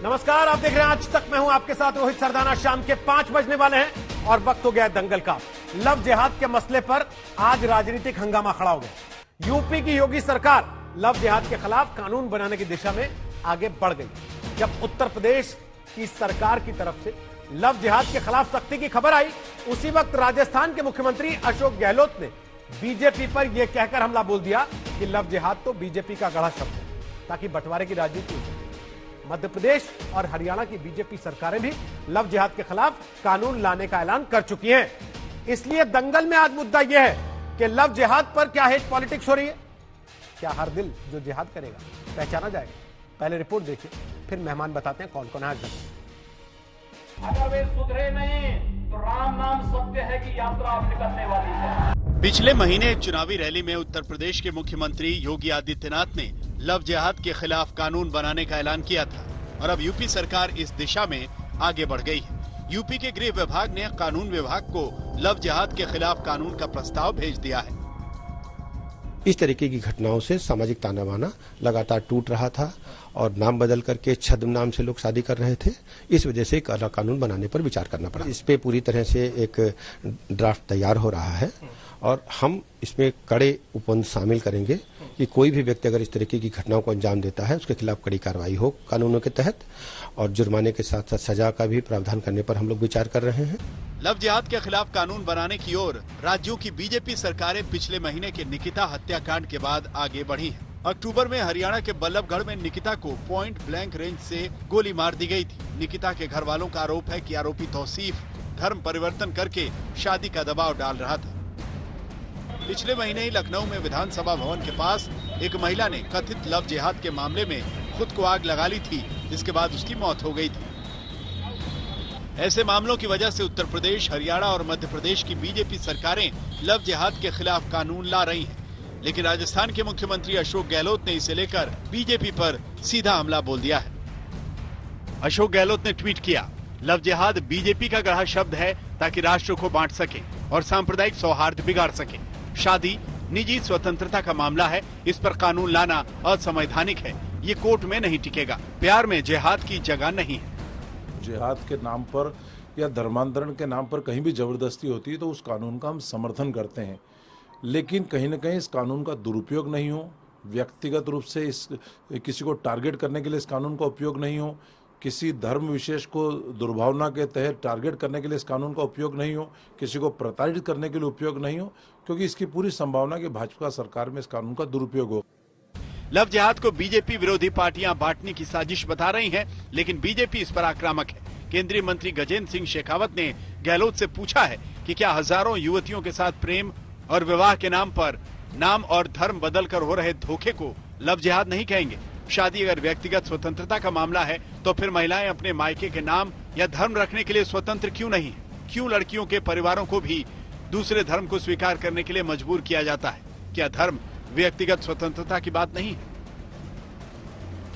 नमस्कार, आप देख रहे हैं आज तक। मैं हूं आपके साथ रोहित सरदाना। शाम के 5 बजने वाले हैं और वक्त हो गया है दंगल का। लव जिहाद के मसले पर आज राजनीतिक हंगामा खड़ा हो गया। यूपी की योगी सरकार लव जिहाद के खिलाफ कानून बनाने की दिशा में आगे बढ़ गई। जब उत्तर प्रदेश की सरकार की तरफ से लव जिहाद के खिलाफ सख्ती की खबर आई, उसी वक्त राजस्थान के मुख्यमंत्री अशोक गहलोत ने बीजेपी पर यह कहकर हमला बोल दिया कि लव जिहाद तो बीजेपी का गढ़ा शब्द है, ताकि बंटवारे की राजनीति हो सके। मध्य प्रदेश और हरियाणा की बीजेपी सरकारें भी लव जिहाद के खिलाफ कानून लाने का ऐलान कर चुकी हैं। इसलिए दंगल में आज मुद्दा यह है कि लव जिहाद पर क्या हेट पॉलिटिक्स हो रही है। क्या हर दिल जो जिहाद करेगा पहचाना जाएगा? पहले रिपोर्ट देखिए, फिर मेहमान बताते हैं कौन कौन है आज। अगर वे सुधरे नहीं तो राम नाम सत्य है कि यात्रा अब निकलने वाली है। पिछले महीने एक चुनावी रैली में उत्तर प्रदेश के मुख्यमंत्री योगी आदित्यनाथ ने लव जिहाद के खिलाफ कानून बनाने का ऐलान किया था और अब यूपी सरकार इस दिशा में आगे बढ़ गई है। यूपी के गृह विभाग ने कानून विभाग को लव जिहाद के खिलाफ कानून का प्रस्ताव भेज दिया है। इस तरीके की घटनाओं से सामाजिक ताना बाना लगातार टूट रहा था और नाम बदल करके छद्म नाम से लोग शादी कर रहे थे। इस वजह से एक अलग कानून बनाने पर विचार करना पड़ा। इस पे पूरी तरह से एक ड्राफ्ट तैयार हो रहा है और हम इसमें कड़े उपबंध शामिल करेंगे कि कोई भी व्यक्ति अगर इस तरीके की घटनाओं को अंजाम देता है उसके खिलाफ कड़ी कार्रवाई हो कानूनों के तहत, और जुर्माने के साथ साथ सजा का भी प्रावधान करने पर हम लोग विचार कर रहे हैं। लव जिहाद के खिलाफ कानून बनाने की ओर राज्यों की बीजेपी सरकारें पिछले महीने के निकिता हत्याकांड के बाद आगे बढ़ी हैं। अक्टूबर में हरियाणा के बल्लभगढ़ में निकिता को पॉइंट ब्लैंक रेंज से गोली मार दी गई थी। निकिता के घर वालों का आरोप है कि आरोपी तौसीफ धर्म परिवर्तन करके शादी का दबाव डाल रहा था। पिछले महीने ही लखनऊ में विधानसभा भवन के पास एक महिला ने कथित लव जिहाद के मामले में खुद को आग लगा ली थी, जिसके बाद उसकी मौत हो गई थी। ऐसे मामलों की वजह से उत्तर प्रदेश, हरियाणा और मध्य प्रदेश की बीजेपी सरकारें लव जिहाद के खिलाफ कानून ला रही हैं। लेकिन राजस्थान के मुख्यमंत्री अशोक गहलोत ने इसे लेकर बीजेपी पर सीधा हमला बोल दिया है। अशोक गहलोत ने ट्वीट किया, लव जिहाद बीजेपी का गढ़ा शब्द है ताकि राष्ट्र को बांट सके और सांप्रदायिक सौहार्द बिगाड़ सके। शादी निजी स्वतंत्रता का मामला है, इस पर कानून लाना असंवैधानिक है, ये कोर्ट में नहीं टिकेगा। प्यार में जिहाद की जगह नहीं है। जिहाद के नाम पर या धर्मांतरण के नाम पर कहीं भी जबरदस्ती होती है तो उस कानून का हम समर्थन करते हैं, लेकिन कहीं न कहीं इस कानून का दुरुपयोग नहीं हो, व्यक्तिगत रूप से किसी को टारगेट करने के लिए इस कानून का उपयोग नहीं हो, किसी धर्म विशेष को दुर्भावना के तहत टारगेट करने के लिए इस कानून का उपयोग नहीं हो, किसी को प्रताड़ित करने के लिए उपयोग नहीं हो, क्योंकि इसकी पूरी संभावना कि भाजपा सरकार में इस कानून का दुरुपयोग हो। लव जिहाद को बीजेपी विरोधी पार्टियां बांटने की साजिश बता रही हैं, लेकिन बीजेपी इस पर आक्रामक है। केंद्रीय मंत्री गजेंद्र सिंह शेखावत ने गहलोत से पूछा है कि क्या हजारों युवतियों के साथ प्रेम और विवाह के नाम पर नाम और धर्म बदलकर हो रहे धोखे को लव जिहाद नहीं कहेंगे। शादी अगर व्यक्तिगत स्वतंत्रता का मामला है तो फिर महिलाएं अपने मायके के नाम या धर्म रखने के लिए स्वतंत्र क्यों नहीं है? क्यों लड़कियों के परिवारों को भी दूसरे धर्म को स्वीकार करने के लिए मजबूर किया जाता है? क्या धर्म व्यक्तिगत स्वतंत्रता की बात नहीं है?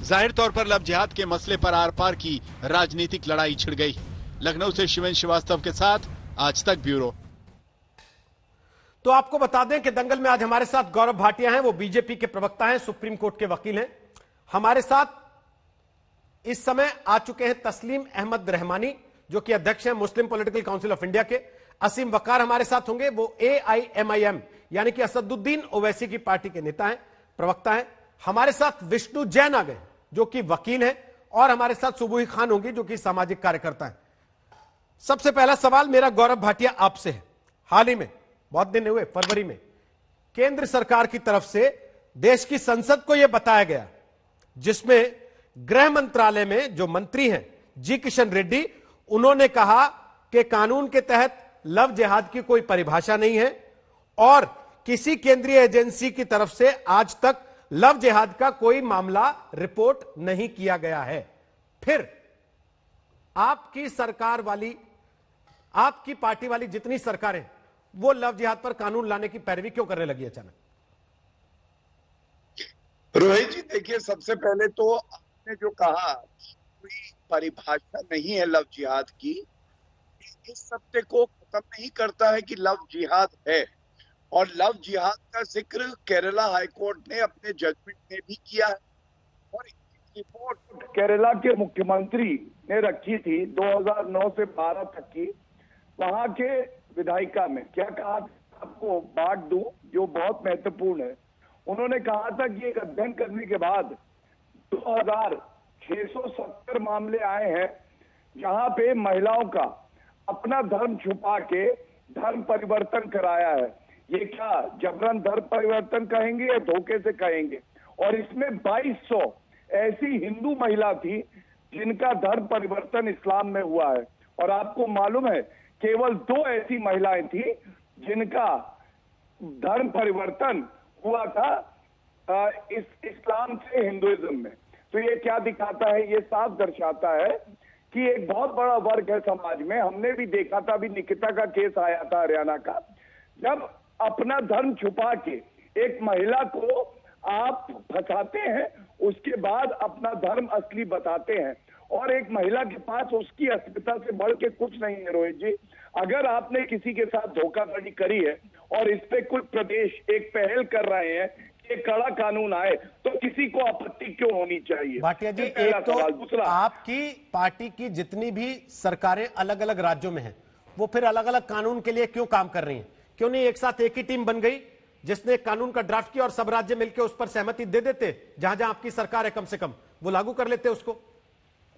जाहिर तौर पर लव जिहाद के मसले पर आर पार की राजनीतिक लड़ाई छिड़ गई। लखनऊ से शिवेंद्र श्रीवास्तव के साथ आज तक ब्यूरो। तो आपको बता दें कि दंगल में आज हमारे साथ गौरव भाटिया हैं। वो बीजेपी के प्रवक्ता हैं, सुप्रीम कोर्ट के वकील हैं। हमारे साथ इस समय आ चुके हैं तस्लीम अहमद रहमानी, जो कि अध्यक्ष हैं मुस्लिम पॉलिटिकल काउंसिल ऑफ इंडिया के। असीम वकार हमारे साथ होंगे, वो AIMIM यानी कि असदुद्दीन ओवैसी की पार्टी के नेता हैं, प्रवक्ता हैं। हमारे साथ विष्णु जैन आ गए, जो कि वकील हैं, और हमारे साथ सुबुही खान होंगी, जो कि सामाजिक कार्यकर्ता है। सबसे पहला सवाल मेरा गौरव भाटिया आपसे है। हाल ही में, बहुत दिन हुए, फरवरी में केंद्र सरकार की तरफ से देश की संसद को यह बताया गया, जिसमें गृह मंत्रालय में जो मंत्री हैं जी किशन रेड्डी, उन्होंने कहा कि कानून के तहत लव जिहाद की कोई परिभाषा नहीं है और किसी केंद्रीय एजेंसी की तरफ से आज तक लव जिहाद का कोई मामला रिपोर्ट नहीं किया गया है। फिर आपकी सरकार वाली, आपकी पार्टी वाली जितनी सरकारें, वो लव जिहाद पर कानून लाने की पैरवी क्यों करने लगी अचानक? रोहित जी, देखिए, सबसे पहले तो आपने जो कहा कोई परिभाषा नहीं है लव जिहाद की, इस सत्य को खत्म नहीं करता है कि लव जिहाद है। और लव जिहाद का जिक्र केरला हाईकोर्ट ने अपने जजमेंट में भी किया है और रिपोर्ट केरला के मुख्यमंत्री ने रखी थी 2009 से 12 तक की, वहां के विधायिका में क्या कहा, आपको बांट दूं जो बहुत महत्वपूर्ण है। उन्होंने कहा था कि एक अध्ययन करने के बाद 2670 मामले आए हैं जहां पे महिलाओं का अपना धर्म छुपा के धर्म परिवर्तन कराया है। ये क्या जबरन धर्म परिवर्तन कहेंगे या धोखे से कहेंगे? और इसमें 2200 ऐसी हिंदू महिला थी जिनका धर्म परिवर्तन इस्लाम में हुआ है। और आपको मालूम है केवल 2 ऐसी महिलाएं थी जिनका धर्म परिवर्तन हुआ था इस इस्लाम से हिंदुइज्म में। तो ये क्या दिखाता है? ये साफ दर्शाता है कि एक बहुत बड़ा वर्ग है समाज में। हमने भी देखा था, अभी निकिता का केस आया था हरियाणा का, जब अपना धर्म छुपा के एक महिला को आप फंसाते हैं, उसके बाद अपना धर्म असली बताते हैं। और एक महिला के पास उसकी अस्मिता से बढ़ के कुछ नहीं है रोहित जी। अगर आपने किसी के साथ धोखाधड़ी करी है और इस पे कुछ प्रदेश एक पहल कर रहे हैं कि कड़ा कानून आए, तो किसी को आपत्ति क्यों होनी चाहिए? भाटिया जी, पहला एक तो सवाल। दूसरा, आपकी पार्टी की जितनी भी सरकारें अलग अलग राज्यों में हैं, वो फिर अलग अलग कानून के लिए क्यों काम कर रही हैं? क्यों नहीं एक साथ एक ही टीम बन गई जिसने कानून का ड्राफ्ट किया और सब राज्य मिलकर उस पर सहमति दे देते? जहां जहां आपकी सरकार है कम से कम वो लागू कर लेते उसको।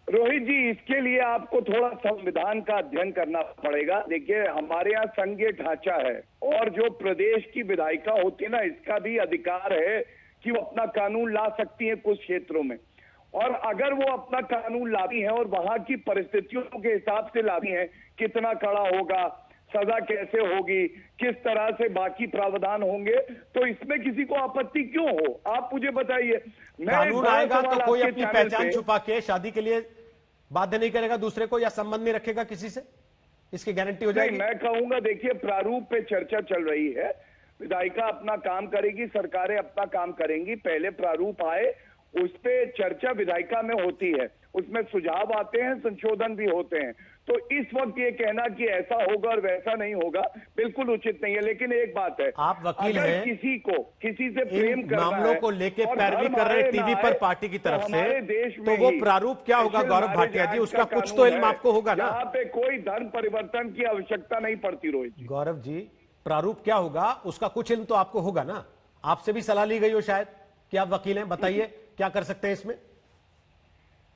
रोहित जी, इसके लिए आपको थोड़ा संविधान का अध्ययन करना पड़ेगा। देखिए, हमारे यहाँ संघीय ढांचा है और जो प्रदेश की विधायिका होती है ना, इसका भी अधिकार है कि वो अपना कानून ला सकती है कुछ क्षेत्रों में। और अगर वो अपना कानून लाती है और वहां की परिस्थितियों के हिसाब से लाती है, कितना कड़ा होगा, सजा कैसे होगी, किस तरह से बाकी प्रावधान होंगे, तो इसमें किसी को आपत्ति क्यों हो? आप मुझे बताइए। कानून आएगा तो कोई अपनी पहचान छुपा के शादी के लिए बाध्य नहीं करेगा दूसरे को, या संबंध नहीं रखेगा किसी से, इसकी गारंटी हो जाएगी? मैं कहूंगा, देखिए, प्रारूप पे चर्चा चल रही है। विधायिका अपना काम करेगी, सरकारें अपना काम करेंगी। पहले प्रारूप आए, उस पे चर्चा विधायिका में होती है, उसमें सुझाव आते हैं, संशोधन भी होते हैं। तो इस वक्त ये कहना कि ऐसा होगा और वैसा नहीं होगा बिल्कुल उचित नहीं है। लेकिन एक बात है, आप वकील अगर हैं, किसी को किसी से प्रेम करना है, मामलों को लेके पैरवी कर रहे टीवी पर पार्टी की तरफ से, तो वो प्रारूप क्या होगा गौरव भाटिया जी? उसका कुछ तो इल्म आपको होगा ना। यहाँ पे कोई धर्म परिवर्तन की आवश्यकता नहीं पड़ती रोहित जी। गौरव जी, प्रारूप क्या होगा उसका कुछ इल्म तो आपको होगा ना। आपसे भी सलाह ली गई हो शायद कि आप वकील हैं, बताइए क्या कर सकते हैं इसमें?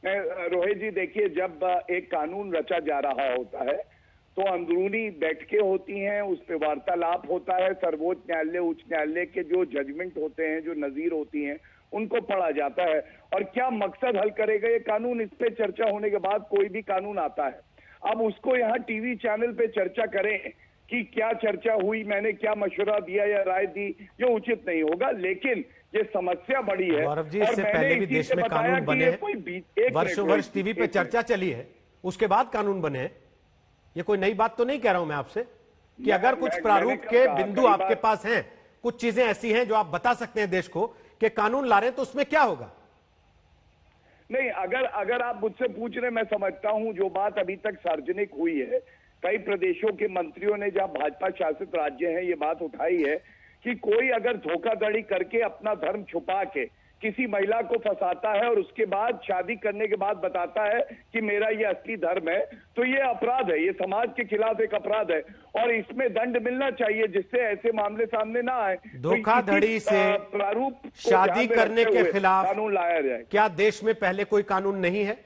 रोहित जी, देखिए, जब एक कानून रचा जा रहा होता है तो अंदरूनी बैठकें होती हैं, उस पर वार्तालाप होता है, सर्वोच्च न्यायालय, उच्च न्यायालय के जो जजमेंट होते हैं, जो नजीर होती हैं, उनको पढ़ा जाता है। और क्या मकसद हल करेगा ये कानून, इस पे चर्चा होने के बाद कोई भी कानून आता है। अब उसको यहाँ टीवी चैनल पे चर्चा करें कि क्या चर्चा हुई, मैंने क्या मशवरा दिया या राय दी, ये उचित नहीं होगा। लेकिन ये समस्या बड़ी है। गौरव जी, इससे पहले भी देश में कानून बने, वर्षों वर्ष टीवी पे चर्चा चली है, उसके बाद कानून बने हैं। ये कोई नई बात तो नहीं कह रहा हूं मैं आपसे कि अगर कुछ प्रारूप के बिंदु आपके पास हैं, कुछ चीजें ऐसी हैं जो आप बता सकते हैं देश को कि कानून ला रहे हैं, तो उसमें क्या होगा? नहीं, अगर आप मुझसे पूछ रहे, मैं समझता हूं जो बात अभी तक सार्वजनिक हुई है, कई प्रदेशों के मंत्रियों ने, जहां भाजपा शासित राज्य हैं, ये बात उठाई है कि कोई अगर धोखाधड़ी करके अपना धर्म छुपा के किसी महिला को फंसाता है और उसके बाद शादी करने के बाद बताता है कि मेरा ये असली धर्म है, तो ये अपराध है, ये समाज के खिलाफ एक अपराध है और इसमें दंड मिलना चाहिए जिससे ऐसे मामले सामने ना आए। धोखाधड़ी से प्रारूप शादी करने के खिलाफ कानून लाया जाए। क्या देश में पहले कोई कानून नहीं है?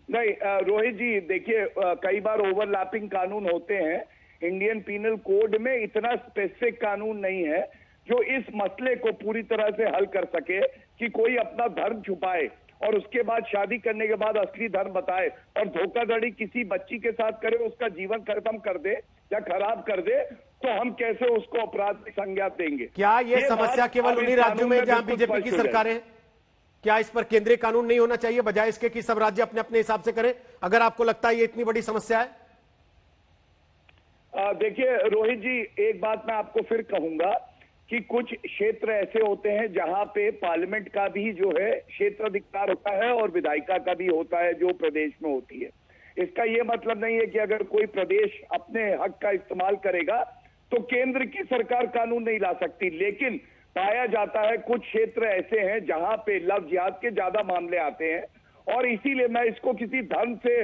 नहीं रोहित जी, देखिए, कई बार ओवरलैपिंग कानून होते हैं। इंडियन पीनल कोड में इतना स्पेसिफिक कानून नहीं है जो इस मसले को पूरी तरह से हल कर सके कि कोई अपना धर्म छुपाए और उसके बाद शादी करने के बाद असली धर्म बताए और धोखाधड़ी किसी बच्ची के साथ करे, उसका जीवन खत्म कर दे या खराब कर दे, तो हम कैसे उसको अपराध की संज्ञा देंगे? क्या ये समस्या केवल उन्हीं राज्यों में जहां बीजेपी की सरकारें हैं? क्या इस पर केंद्रीय कानून नहीं होना चाहिए बजाय इसके कि सब राज्य अपने अपने हिसाब से करें, अगर आपको लगता है ये इतनी बड़ी समस्या है? देखिए रोहित जी, एक बात मैं आपको फिर कहूंगा कि कुछ क्षेत्र ऐसे होते हैं जहां पे पार्लियामेंट का भी जो है क्षेत्राधिकार होता है और विधायिका का भी होता है जो प्रदेश में होती है। इसका ये मतलब नहीं है कि अगर कोई प्रदेश अपने हक का इस्तेमाल करेगा तो केंद्र की सरकार कानून नहीं ला सकती, लेकिन पाया जाता है कुछ क्षेत्र ऐसे हैं जहां पे लव जिहाद के ज्यादा मामले आते हैं, और इसीलिए मैं इसको किसी धर्म से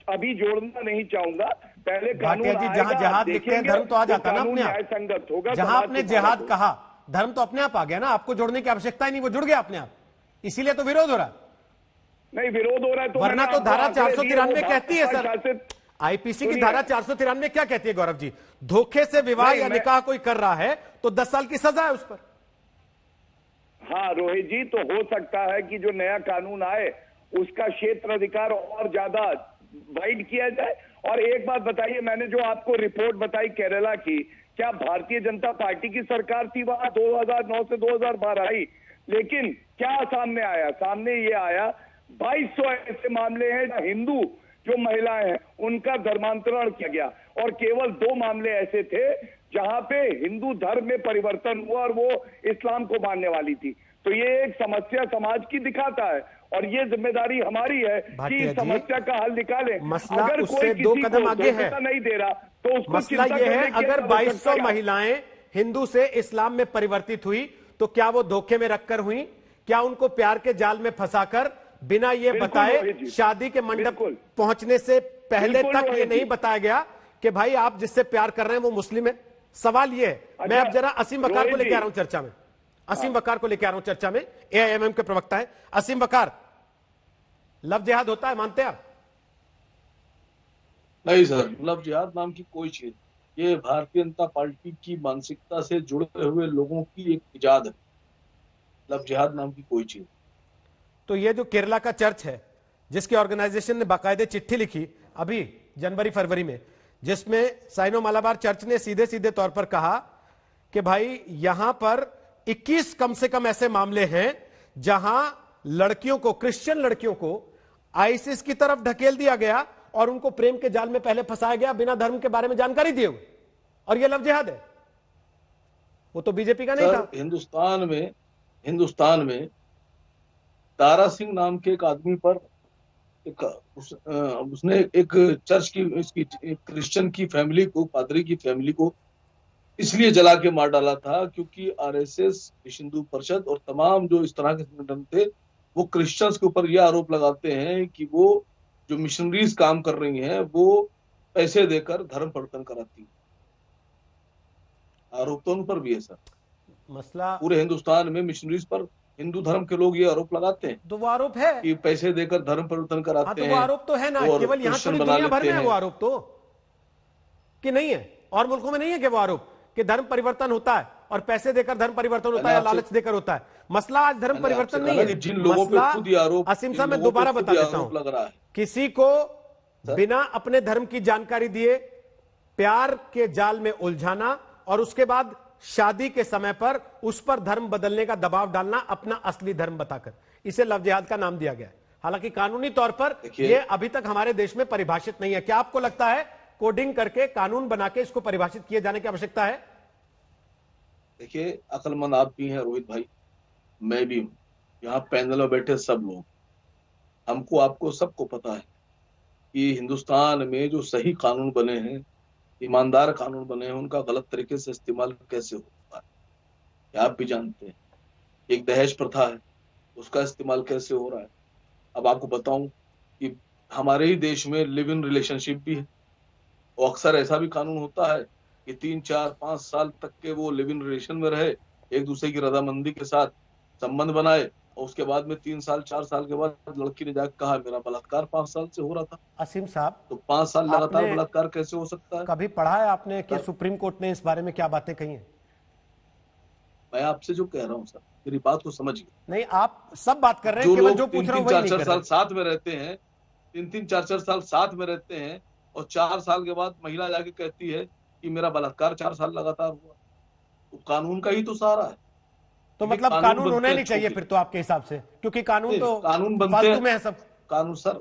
अभी जोड़ना नहीं चाहूंगा। पहले कानून भाटिया जी, जहां जिहाद लिखते हैं धर्म तो आ जाता ना अपने आप। संगत होगा। जहां आपने जिहाद कहा धर्म तो अपने आप आ गया ना, आपको जोड़ने की आवश्यकता ही नहीं, वो जुड़ गया अपने आप, इसीलिए तो विरोध हो रहा। नहीं, विरोध हो रहा है तो वरना तो धारा 493 कहती है सर, शासित आईपीसी की धारा 493 क्या कहती है गौरव जी? धोखे से विवाह या निकाह कोई कर रहा है तो 10 साल की सजा है उस पर। हाँ रोहित जी, तो हो सकता है कि जो नया कानून आए उसका क्षेत्र अधिकार और ज्यादा वाइड किया जाए। और एक बात बताइए, मैंने जो आपको रिपोर्ट बताई केरला की, क्या भारतीय जनता पार्टी की सरकार थी वहां 2009 से 2012 आई, लेकिन क्या सामने आया? सामने ये आया 2200 ऐसे मामले हैं जहां हिंदू जो महिलाएं हैं उनका धर्मांतरण किया गया, और केवल 2 मामले ऐसे थे जहां पे हिंदू धर्म में परिवर्तन हुआ और वो इस्लाम को मानने वाली थी। तो ये एक समस्या समाज की दिखाता है, और ये जिम्मेदारी हमारी है कि इस समस्या का हल निकालें। मसला अगर उससे कोई 2 किसी कदम को आगे है, नहीं दे रहा तो उसको मसला चिंता ये है करने की अगर आवश्यकता 2200 क्या? महिलाएं हिंदू से इस्लाम में परिवर्तित हुई तो क्या वो धोखे में रखकर हुई? क्या उनको प्यार के जाल में फंसाकर बिना ये बिल्कुल बताए रोहित जी, शादी के मंडप बिल्कुल। पहुंचने से पहले बिल्कुल तक ये रोहित नहीं जी। बताया गया कि भाई आप जिससे प्यार कर रहे हैं वो मुस्लिम है? सवाल ये है। मैं अब जरा असीम वकार को रोहित लेके जी। आ रहा हूं चर्चा में, असीम वकार को लेके आ रहा हूं चर्चा में, एआईएमएम के प्रवक्ता है असीम वकार। लव जिहाद होता है, मानते हैं आप? नहीं सर, लव जिहाद नाम की कोई चीज, ये भारतीय जनता पार्टी की मानसिकता से जुड़े हुए लोगों की एक इजाद है। लव जिहाद नाम की कोई चीज। तो ये जो केरला का चर्च है जिसकी ऑर्गेनाइजेशन ने बाकायदे चिट्ठी लिखी अभी जनवरी फरवरी में, जिसमें साइनो मालाबार चर्च ने सीधे सीधे तौर पर कहा कि भाई यहां पर 21 कम से कम ऐसे मामले हैं जहां लड़कियों को, क्रिश्चियन लड़कियों को आईसिस की तरफ ढकेल दिया गया और उनको प्रेम के जाल में पहले फंसाया गया बिना धर्म के बारे में जानकारी दिए हुए, और यह लव जिहाद है। वो तो बीजेपी का नहीं था। हिंदुस्तान में तारा सिंह नाम के एक आदमी पर उसने एक चर्च की, इसकी क्रिश्चियन की फैमिली को, पादरी की फैमिली को इसलिए जला के मार डाला था क्योंकि आरएसएस, विश्व हिंदू परिषद और तमाम जो इस तरह के संगठन थे वो क्रिश्चियंस के ऊपर यह आरोप लगाते हैं कि वो जो मिशनरीज काम कर रही हैं वो पैसे देकर धर्म परिवर्तन कराती हैं। आरोप तो उन पर भी है सर। मसला पूरे हिंदुस्तान में मिशनरीज पर हिंदू धर्म के लोग ये आरोप लगाते हैं तो वो आरोप है कि पैसे देकर धर्म परिवर्तन कराते हाँ, तो हैं। वो आरोप तो है ना, केवल यहां थोड़ी दुनिया भर में है वो आरोप तो, कि नहीं है? और मुल्कों में नहीं है कि वो आरोप कि धर्म परिवर्तन होता है और पैसे देकर धर्म परिवर्तन होता है या लालच देकर होता है? मसला आज धर्म परिवर्तन नहीं है। जिन लोगों पे खुद ये आरोप, असीम साहब, मैं दोबारा बता देता हूं, किसी को बिना अपने धर्म की जानकारी दिए प्यार के जाल में उलझाना और उसके बाद शादी के समय पर उस पर धर्म बदलने का दबाव डालना अपना असली धर्म बताकर, इसे लव जिहाद का नाम दिया गया है। हालांकि कानूनी तौर पर यह अभी तक हमारे देश में परिभाषित नहीं है। क्या आपको लगता है कोडिंग करके, कानून बना के इसको परिभाषित किए जाने की आवश्यकता है? देखिए, अक्लमंद आप भी हैं रोहित भाई, मैं भी हूं, यहाँ पैनल में बैठे सब लोग, हमको आपको सबको पता है कि हिंदुस्तान में जो सही कानून बने हैं, ईमानदार कानून बने हैं, उनका गलत तरीके से इस्तेमाल कैसे होता है ये आप भी जानते हैं। एक दहेज प्रथा है, उसका इस्तेमाल कैसे हो रहा है। अब आपको बताऊं कि हमारे ही देश में लिव इन रिलेशनशिप भी है, और अक्सर ऐसा भी कानून होता है कि 3, 4, 5 साल तक के वो लिव इन रिलेशन में रहे, एक दूसरे की रजामंदी के साथ संबंध बनाए, और उसके बाद में 3 साल 4 साल के बाद लड़की ने जाकर कहा मेरा बलात्कार 5 साल से हो रहा था। असीम साहब, तो 5 साल लगातार बलात्कार कैसे हो सकता है? कभी पढ़ा है आपने कि सुप्रीम कोर्ट ने इस बारे में क्या बातें कही हैं? मैं आपसे जो कह रहा हूँ सर, मेरी बात को समझिए। नहीं, आप सब बात कर रहे हैं, केवल जो पूछ रहा हूं वही नहीं कर रहे। 4 साल साथ में रहते हैं, 3, 4 साल साथ में रहते हैं, और 4 साल के बाद महिला जाके कहती है कि मेरा बलात्कार 4 साल लगातार हुआ, तो कानून का ही तो सहारा है। तो मतलब कानून होना नहीं चाहिए फिर तो आपके हिसाब से, क्योंकि कानून तो कानून फालतू में है सब। कानून सर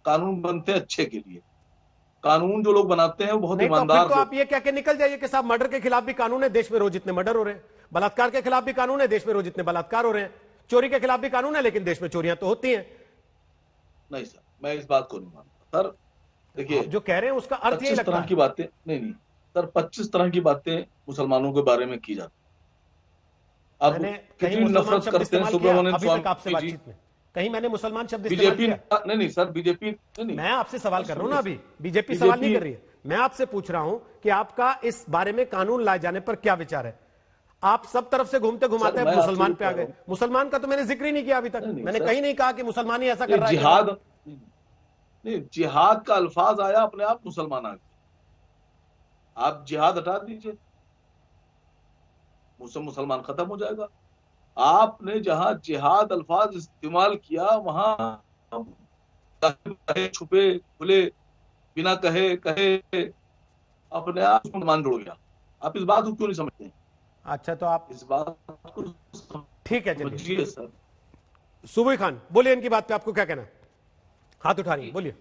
कानून बनते हैं अच्छे के लिए। कानून जो लोग बनाते हैं वो बहुत ईमानदार। तो आप ये कह के निकल जाइए कि साहब मर्डर के खिलाफ भी कानून है, देश में रोज इतने मर्डर हो रहे हैं, बलात्कार के खिलाफ भी कानून है, देश में रोज इतने बलात्कार हो रहे हैं, चोरी के खिलाफ भी कानून है, लेकिन देश में चोरियां तो होती हैं। नहीं सर, मैं इस बात को नहीं मानता सर। देखिए, जो कह रहे हैं उसका अर्थ यही लगता है। 25 तरह की बातें नहीं सर, 25 तरह की बातें मुसलमानों के बारे में की जाती, अब मैंने कहीं कितनी मुसलमान नफरत शब्द करते हैं इस्तेमाल किया सुब्रमण्यम अभी तक आपसे स्वामी जी। बातचीत में? कहीं मैंने मुसलमान शब्द इस्तेमाल बीजेपी किया? नहीं सर, बीजेपी नहीं। मैं आपसे सवाल कर रहा हूं ना, अभी बीजेपी सवाल नहीं कर रही है। मैं आपसे पूछ रहा हूं कि आपका इस बारे में कानून लाए जाने पर क्या विचार है? आप सब तरफ से घूमते घुमाते मैं मुसलमान आपसे पे आ गए। मुसलमान का तो मैंने जिक्र ही नहीं किया अभी तक। मैंने कहीं नहीं कहा कि मुसलमान ही ऐसा कर रहा है। जिहाद नहीं, जिहाद का अल्फाज आया, अपने आप मुसलमान आ गए। आप जिहाद हटा दीजिए, मुसलमान खत्म हो जाएगा। आपने जहां जिहाद अल्फाज इस्तेमाल किया, वहां कहे छुपे खुले, बिना कहे कहे अपने आप मुसलमान जुड़ गया। आप इस बात को क्यों नहीं समझते? अच्छा, तो आप इस बात को ठीक है, चलिए। समझिए सर। सुबह खान, बोलिए इनकी बात पे आपको क्या कहना है? हाथ उठा रही है, बोलिए।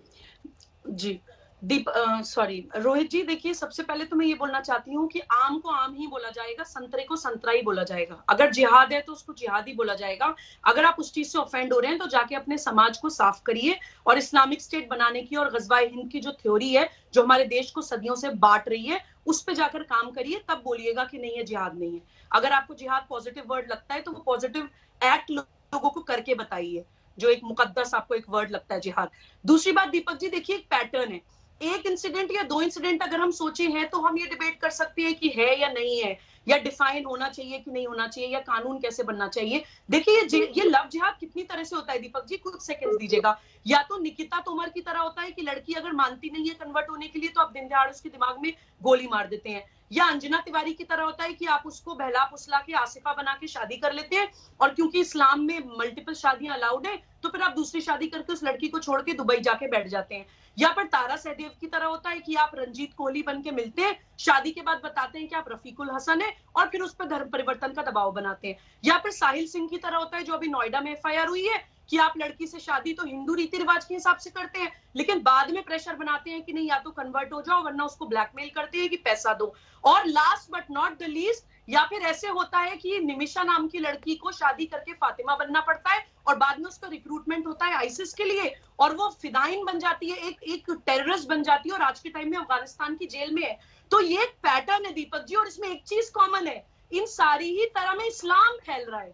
जी सॉरी रोहित जी, देखिए सबसे पहले तो मैं ये बोलना चाहती हूँ कि आम को आम ही बोला जाएगा, संतरे को संतरा ही बोला जाएगा। अगर जिहाद है तो उसको जिहाद ही बोला जाएगा। अगर आप उस चीज से ऑफेंड हो रहे हैं तो जाके अपने समाज को साफ करिए और इस्लामिक स्टेट बनाने की और गजवाए हिंद की जो थ्योरी है, जो हमारे देश को सदियों से बांट रही है, उस पर जाकर काम करिए, तब बोलिएगा कि नहीं है जिहाद नहीं है। अगर आपको जिहाद पॉजिटिव वर्ड लगता है तो वो पॉजिटिव एक्ट लोगों को करके बताइए, जो एक मुकद्दस आपको एक वर्ड लगता है जिहाद। दूसरी बात दीपक जी, देखिए एक पैटर्न है। एक इंसिडेंट या दो इंसिडेंट अगर हम सोचे हैं तो हम ये डिबेट कर सकते हैं कि है या नहीं है, या डिफाइन होना चाहिए कि नहीं होना चाहिए, या कानून कैसे बनना चाहिए। देखिए ये लव जिहाद कितनी तरह से होता है दीपक जी, कुछ सेकंड्स दीजिएगा। या तो निकिता तोमर की तरह होता है कि लड़की अगर मानती नहीं है कन्वर्ट होने के लिए तो आप दिन दहाड़ उसके दिमाग में गोली मार देते हैं। या अंजना तिवारी की तरह होता है कि आप उसको बहला फुसला के आसिफा बना के शादी कर लेते हैं, और क्योंकि इस्लाम में मल्टीपल शादियां अलाउड है तो फिर आप दूसरी शादी करके उस लड़की को छोड़ के दुबई जाके बैठ जाते हैं। या फिर तारा सहदेव की तरह होता है कि आप रंजीत कोहली बन के मिलते हैं, शादी के बाद बताते हैं कि आप रफीकुल हसन है, और फिर उस पर धर्म परिवर्तन का दबाव बनाते हैं। या फिर साहिल सिंह की तरह होता है, जो अभी नोएडा में एफआईआर हुई है, कि आप लड़की से शादी तो हिंदू रीति रिवाज के हिसाब से करते हैं, लेकिन बाद में प्रेशर बनाते हैं कि नहीं या तो कन्वर्ट हो जाओ, वरना उसको ब्लैकमेल करते हैं कि पैसा दो। और last but not the least, या फिर ऐसे होता है कि निमिषा नाम की लड़की को शादी करके फातिमा बनना पड़ता है, और बाद में उसका रिक्रूटमेंट होता है आईसिस के लिए, और वो फिदाइन बन जाती है, एक टेररिस्ट बन जाती है, और आज के टाइम में अफगानिस्तान की जेल में है। तो ये एक पैटर्न है दीपक जी, और इसमें एक चीज कॉमन है, इन सारी ही तरह में इस्लाम फैल रहा है।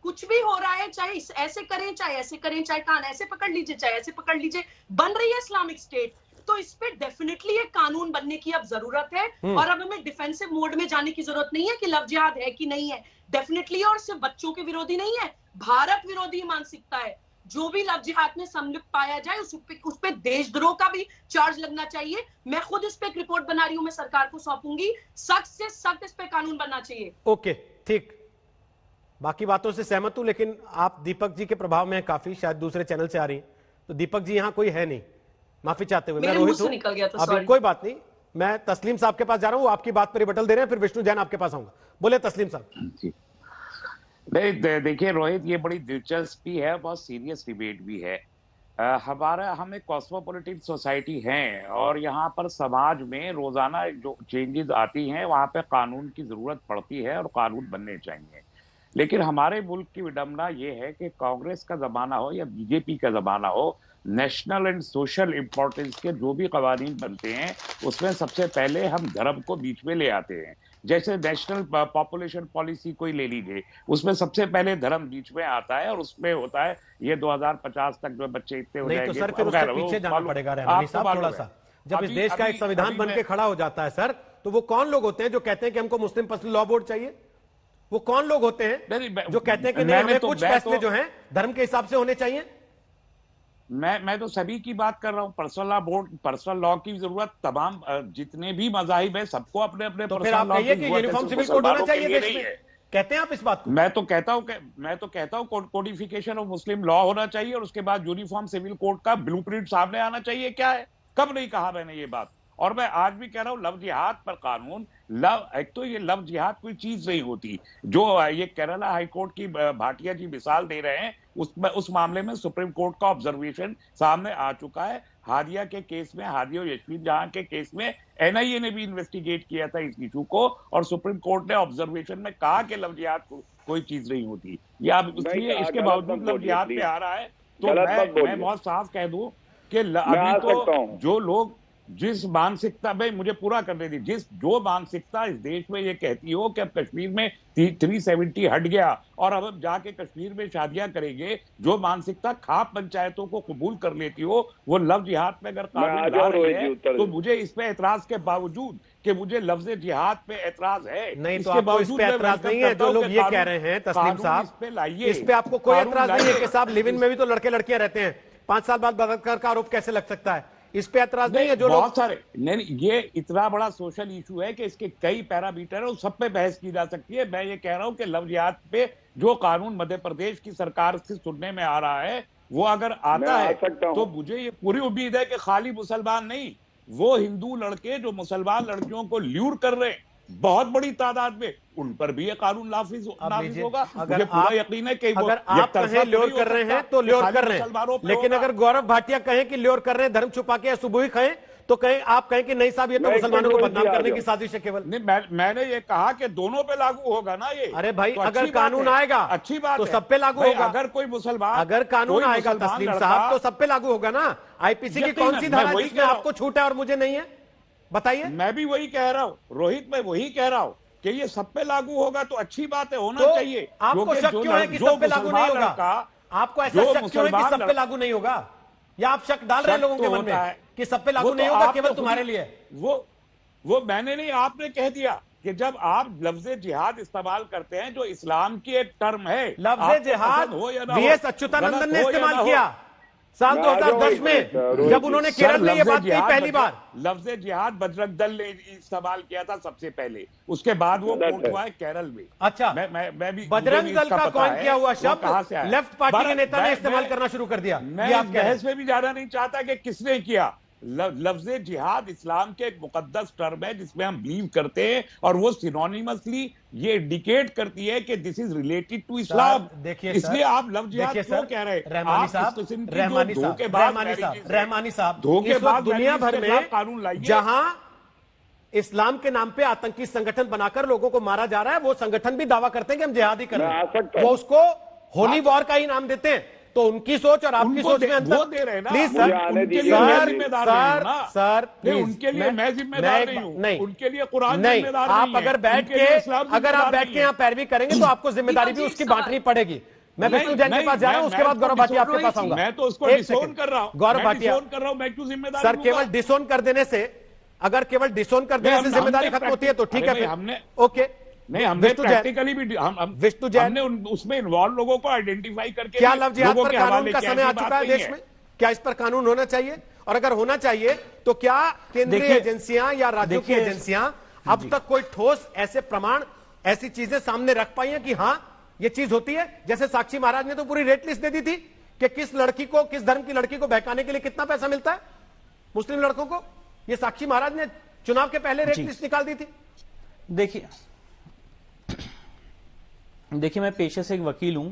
कुछ भी हो रहा है, चाहे ऐसे करें चाहे ऐसे करें, चाहे कान ऐसे पकड़ लीजिए चाहे ऐसे पकड़ लीजिए, बन रही है इस्लामिक स्टेट। तो इस पे डेफिनेटली एक कानून बनने की अब जरूरत है, और अब हमें डिफेंसिव मोड में जाने की जरूरत नहीं है कि लव जिहाद है कि नहीं है। डेफिनेटली, और सिर्फ बच्चों के विरोधी नहीं है, भारत विरोधी मानसिकता है। जो भी लव जिहाद में संलिप्त पाया जाए उस पे देशद्रोह का भी चार्ज लगना चाहिए। मैं खुद इस पे एक रिपोर्ट बना रही हूं, मैं सरकार को सौंपूंगी, सख्त से सख्त इस पे कानून बनना चाहिए। ओके, ठीक, बाकी बातों से सहमत हूं, लेकिन आप दीपक जी के प्रभाव में काफी, शायद दूसरे चैनल से आ रही हैं, तो दीपक जी यहां कोई है नहीं, माफी चाहते हुए। मैं रोहित हूं, निकल गया था, अभी कोई बात नहीं, मैं तस्लीम साहब के पास जा रहा हूं, वो आपकी बात पर रिबटल दे रहे हैं, फिर विष्णु जैन आपके पास आऊंगा। बोले तस्लीम साहब। जी नहीं, देखिए रोहित, ये बड़ी दिलचस्पी है, बहुत सीरियस डिबेट भी है। हम एक कॉस्मोपॉलिटन सोसाइटी हैं, और यहाँ पर समाज में रोजाना जो चेंजेस आती हैं वहाँ पे कानून की जरूरत पड़ती है, और कानून बनने चाहिए। लेकिन हमारे मुल्क की विडंबना ये है कि कांग्रेस का जमाना हो या बीजेपी का जमाना हो, नेशनल एंड सोशल इंपॉर्टेंस के जो भी कवानीन बनते हैं उसमें सबसे पहले हम धर्म को बीच में ले आते हैं। जैसे नेशनल पॉपुलेशन पॉलिसी कोई ले लीजिए, उसमें सबसे पहले धर्म बीच में आता है, और उसमें होता है ये 2050 तक जो बच्चे इतने हो जाएंगे। तो सर फिर उसके पीछे जाना पड़ेगा रहमानी साहब थोड़ा सा। जब इस देश का एक संविधान बन के खड़ा हो जाता है सर, तो वो कौन लोग होते हैं जो कहते हैं कि हमको मुस्लिम पर्सनल लॉ बोर्ड चाहिए? वो कौन लोग होते हैं जो कहते हैं कि नहीं, हमें कुछ फैसले जो हैं धर्म के हिसाब से होने चाहिए? मैं तो सभी की बात कर रहा हूँ। Personal law board, personal law की जरूरत तमाम जितने भी मजाहिब है सबको अपने अपने तो फिर आप कहिए कि यूनिफॉर्म सिविल कोड होना चाहिए देश में, कहते हैं आप इस बात को? मैं तो कहता हूँ कोडिफिकेशन ऑफ मुस्लिम लॉ होना चाहिए, और उसके बाद यूनिफॉर्म सिविल कोड का ब्लूप्रिंट सामने आना चाहिए। क्या है, कब नहीं कहा मैंने ये बात? और मैं आज भी कह रहा हूं, लव जिहाद पर कानून, एक तो ये लव जिहाद कोई चीज नहीं होती। जो ये केरला हाईकोर्ट की भाटिया जी मिसाल दे रहे हैं, उस मामले में सुप्रीम कोर्ट का ऑब्जर्वेशन सामने आ चुका है। हादिया के केस में, हादिया और यशवीर जहां के केस में एनआईए ने भी इन्वेस्टिगेट किया था इस इशू को, और सुप्रीम कोर्ट ने ऑब्जर्वेशन में कहा कि लव जिहाद कोई चीज नहीं होती। या अब इसलिए इसके बावजूद लव जिहाद पे आ रहा है, तो मैं बहुत साफ कह दूं कि अभी तो जो लोग जिस मानसिकता में, मुझे पूरा करने दी, जो मानसिकता इस देश में ये कहती हो कि अब कश्मीर में 370 हट गया और अब हम जाके कश्मीर में शादियां करेंगे, जो मानसिकता खाप पंचायतों को कबूल कर लेती हो, वो लफ्ज जिहाद पे अगर कानून ला रही है तो मुझे इस पे एतराज के बावजूद कि मुझे लफ्ज जिहाद पे एतराज है, नहीं तो आपको इस पे एतराज नहीं है। जो लोग ये कह रहे हैं तस्लीम साहब, इस पे आपको कोई एतराज नहीं है कि साहब लिव इन में भी तो लड़के लड़कियां रहते हैं, 5 साल बाद बलात्कार का आरोप कैसे लग सकता है? इस पे एतराज नहीं है। जो बहुत सारे नहीं, ये इतना बड़ा सोशल इशू है कि इसके कई पैरामीटर है, उस सब पे बहस की जा सकती है। मैं ये कह रहा हूं कि लव जिहाद पे जो कानून मध्य प्रदेश की सरकार से सुनने में आ रहा है, वो अगर आता है तो मुझे ये पूरी उम्मीद है कि खाली मुसलमान नहीं, वो हिंदू लड़के जो मुसलमान लड़कियों को ल्यूर कर रहे हैं बहुत बड़ी तादाद में, उन पर भी ये कानून नाफिज होगा। मुझे पूरा यकीन है कि अगर आप कहें ल्योर कर रहे हैं तो ल्योर कर रहे हैं, लेकिन अगर गौरव भाटिया कहें कि ल्योर कर रहे हैं धर्म छुपा के, सुबह ही कहें तो कहें, आप कहें कि नहीं साहब ये तो मुसलमानों को बदनाम करने की साजिश है केवल। नहीं, मैंने ये कहा कि दोनों पे लागू होगा ना ये। अरे भाई तो अगर कानून आएगा अच्छी बात तो सब पे लागू होगा। अगर कोई मुसलमान, अगर कानून आएगा तस्लीम साहब तो सब पे लागू होगा ना। आईपीसी की कौन सी धारा जिसमें आपको छूट है और मुझे नहीं है, बताइए। मैं भी वही कह रहा हूँ रोहित, मैं वही कह रहा हूँ कि ये सब पे लागू होगा तो अच्छी बात है, होना चाहिए। आपको शक क्यों है कि सब पे लागू नहीं होगा? आपको ऐसा शक क्यों है कि सब पे लागू नहीं होगा? या आप शक डाल रहे हैं लोगों के मन में कि सब पे लागू नहीं होगा केवल तुम्हारे लिए? वो मैंने नहीं, आपने कह दिया कि जब आप लफ्ज जिहाद इस्तेमाल करते हैं, जो इस्लाम की एक टर्म है, लफ्ज जिहाद वीएस अच्युतानंदन ने इस्तेमाल किया साल 2010 में, जब उन्होंने केरल में ये बात कही पहली बार। लफ्ज जिहाद बजरंग दल ने इस्तेमाल किया था सबसे पहले, उसके बाद वो कोर्ट हुआ है केरल में। अच्छा, मैं भी बजरंग दल का कॉइन किया हुआ शब्द लेफ्ट पार्टी के नेता ने इस्तेमाल करना शुरू कर दिया। मैं बहस में भी जाना नहीं चाहता कि किसने किया। लफ्ज जिहाद इस्लाम के एक मुकद्दस टर्म है जिसमें हम बिलीव करते हैं, और वो सिनोनिमसली ये इंडिकेट करती है कि this is related to Islam. देखिए इसलिए आप लफ्ज जिहाद क्यों कह रहे हैं? रहमानी साहब, इस वक्त दुनिया भर में कानून लाइए जहां इस्लाम के नाम पे आतंकी संगठन बनाकर लोगों को मारा जा रहा है, वो संगठन भी दावा करते हैं कि हम जिहादी कर रहे हैं, वो उसको होली वॉर का ही नाम देते हैं। तो उनकी सोच और आपकी सोच में अंतर। प्लीज सर, सर उनके लिए मैं जिम्मेदार नहीं हूं, नहीं उनके लिए कुरान नहीं। जिम्मेदार आप अगर बैठ के यहाँ पैरवी करेंगे तो आपको जिम्मेदारी भी उसकी बांटनी पड़ेगी। मैं विष्णु जैन के पास जा रहा हूँ, उसके बाद गौरव भाटिया आपके पास आऊंगा। मैं तो उसको डिसोन कर रहा हूँ, गौरव भाटिया कर रहा हूँ, मैं क्यों जिम्मेदार? सर केवल डिसोन कर देने से, अगर केवल डिसोन कर देने से जिम्मेदारी खत्म होती है तो ठीक है, हमने ओके नहीं, हमने प्रैक्टिकली भी विष्णु जैन हमने उसमें इन्वॉल्व लोगों को आइडेंटिफाई करके, क्या लफ्ज जिहाद पर कानून का समय आ चुका है देश में? क्या इस पर कानून होना चाहिए? और अगर होना चाहिए तो क्या केंद्रीय एजेंसियां या राज्यों की एजेंसियां अब तक कोई ठोस ऐसे प्रमाण, ऐसी चीजें सामने रख पाई हैं कि हाँ ये चीज होती है? जैसे साक्षी महाराज ने तो पूरी रेट लिस्ट दे दी थी कि किस लड़की को, किस धर्म की लड़की को बहकाने के लिए कितना पैसा मिलता है मुस्लिम लड़कों को। ये साक्षी महाराज ने चुनाव के पहले रेट लिस्ट निकाल दी थी। देखिए मैं पेशे से एक वकील हूं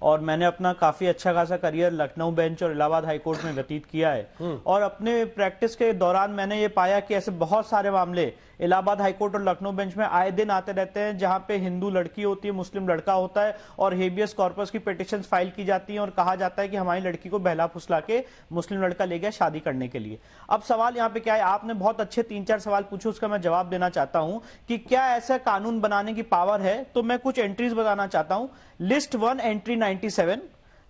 और मैंने अपना काफी अच्छा खासा करियर लखनऊ बेंच और इलाहाबाद हाईकोर्ट में व्यतीत किया है, और अपने प्रैक्टिस के दौरान मैंने ये पाया कि ऐसे बहुत सारे मामले इलाहाबाद हाईकोर्ट और लखनऊ बेंच में आए दिन आते रहते हैं, जहां पे हिंदू लड़की होती है, मुस्लिम लड़का होता है, और हेबियस कॉर्पस की पिटिशंस फाइल की जाती हैं और कहा जाता है कि हमारी लड़की को बहला फुसला के मुस्लिम लड़का ले गया शादी करने के लिए। अब सवाल यहाँ पे क्या है, आपने बहुत अच्छे 3-4 सवाल पूछे, उसका मैं जवाब देना चाहता हूं कि क्या ऐसा कानून बनाने की पावर है। तो मैं कुछ एंट्रीज बताना चाहता हूं। लिस्ट 1 एंट्री 97,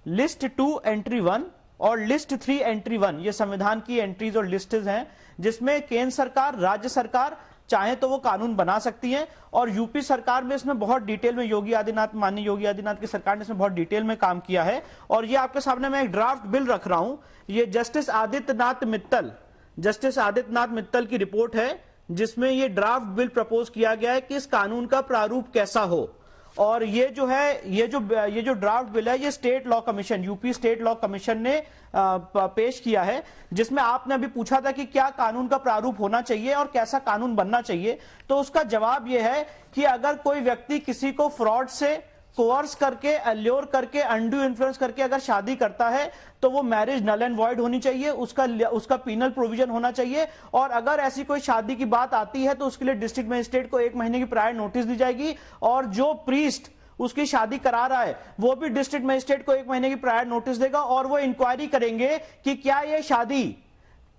लिस्ट 2 एंट्री 1 और लिस्ट 3 एंट्री 1, ये संविधान की एंट्रीज और लिस्टेज हैं, जिसमें केंद्र सरकार, राज्य सरकार चाहे तो वो कानून बना सकती है, और यूपी सरकार में इसमें बहुत डिटेल में माननीय योगी आदित्यनाथ की सरकार ने इसमें बहुत डिटेल में काम किया है। और ये आपके सामने मैं एक ड्राफ्ट बिल रख रहा हूं, ये जस्टिस आदित्यनाथ मित्तल की रिपोर्ट है, जिसमें ये ड्राफ्ट बिल प्रपोज किया गया है कि इस कानून का प्रारूप कैसा हो। और ये जो ड्राफ्ट बिल है, ये state law commission, UP state law commission ने पेश किया है, जिसमें आपने अभी पूछा था कि क्या कानून का प्रारूप होना चाहिए और कैसा कानून बनना चाहिए। तो उसका जवाब यह है कि अगर कोई व्यक्ति किसी को फ्रॉड से, कोर्स करके, अल्योर करके, अनड्यू इन्फ्लुएंस करके अगर शादी करता है तो वो मैरिज नल एंड वॉइड होनी चाहिए, उसका पीनल प्रोविजन होना चाहिए। और अगर ऐसी कोई शादी की बात आती है तो उसके लिए डिस्ट्रिक्ट मजिस्ट्रेट को 1 महीने की प्रायर नोटिस दी जाएगी, और जो प्रीस्ट उसकी शादी करा रहा है वो भी डिस्ट्रिक्ट मजिस्ट्रेट को 1 महीने की प्रायर नोटिस देगा, और वो इंक्वायरी करेंगे कि क्या ये शादी